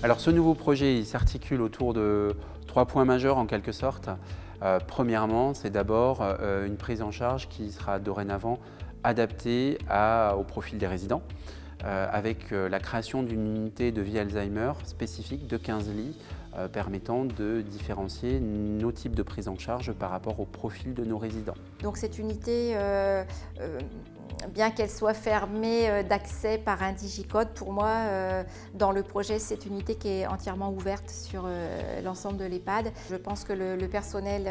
Alors ce nouveau projet il s'articule autour de 3 points majeurs en quelque sorte. Premièrement, c'est d'abord une prise en charge qui sera dorénavant adaptée au profil des résidents, avec la création d'une unité de vie Alzheimer spécifique de 15 lits, permettant de différencier nos types de prise en charge par rapport au profil de nos résidents. Donc cette unité, bien qu'elle soit fermée d'accès par un digicode, pour moi, dans le projet, c'est une unité qui est entièrement ouverte sur l'ensemble de l'EHPAD. Je pense que le personnel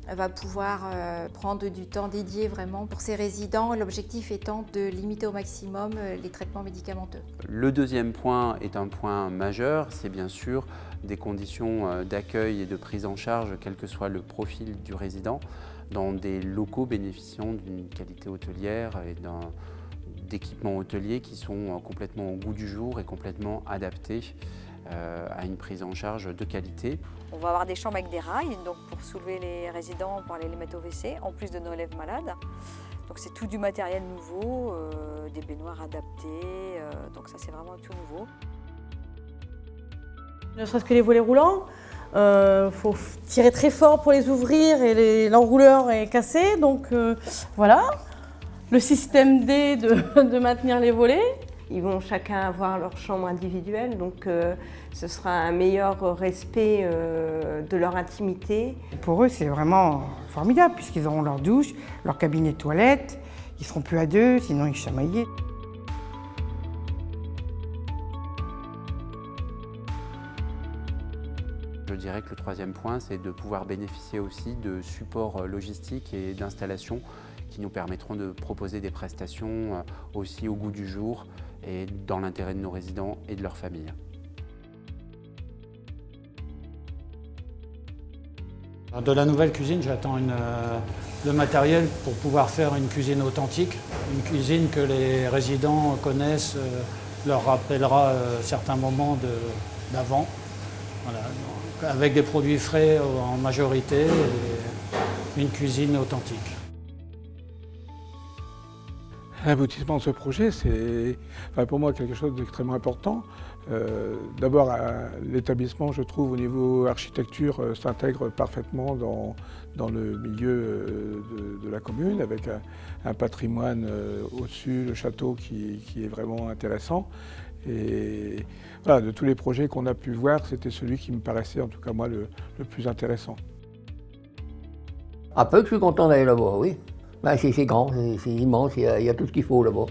va pouvoir prendre du temps dédié vraiment pour ses résidents, l'objectif étant de limiter au maximum les traitements médicamenteux. Le deuxième point est un point majeur, c'est bien sûr des conditions d'accueil et de prise en charge, quel que soit le profil du résident, dans des locaux bénéficiant d'une qualité hôtelière et d'équipements hôteliers qui sont complètement au goût du jour et complètement adaptés à une prise en charge de qualité. On va avoir des chambres avec des rails, donc pour soulever les résidents, pour aller les mettre au WC, en plus de nos lèvres malades. Donc c'est tout du matériel nouveau, des baignoires adaptées, donc ça c'est vraiment tout nouveau. Ne serait-ce que les volets roulants, faut tirer très fort pour les ouvrir et l'enrouleur est cassé, donc voilà. Le système D de maintenir les volets. Ils vont chacun avoir leur chambre individuelle, donc ce sera un meilleur respect de leur intimité. Pour eux, c'est vraiment formidable puisqu'ils auront leur douche, leur cabinet de toilette, ils ne seront plus à deux, sinon ils chamaillaient. Je dirais que le troisième point, c'est de pouvoir bénéficier aussi de supports logistiques et d'installations qui nous permettront de proposer des prestations aussi au goût du jour et dans l'intérêt de nos résidents et de leurs familles. De la nouvelle cuisine, j'attends le matériel pour pouvoir faire une cuisine authentique, une cuisine que les résidents connaissent, leur rappellera certains moments d'avant, voilà, avec des produits frais en majorité et une cuisine authentique. L'aboutissement de ce projet, c'est pour moi quelque chose d'extrêmement important. D'abord, l'établissement, je trouve, au niveau architecture, s'intègre parfaitement dans le milieu de la commune, avec un patrimoine au-dessus, le château qui est vraiment intéressant. Et voilà, de tous les projets qu'on a pu voir, c'était celui qui me paraissait, en tout cas moi, le plus intéressant. Après que je suis content d'aller là-bas, oui. Ben, c'est grand, c'est immense, il y a tout ce qu'il faut là-bas.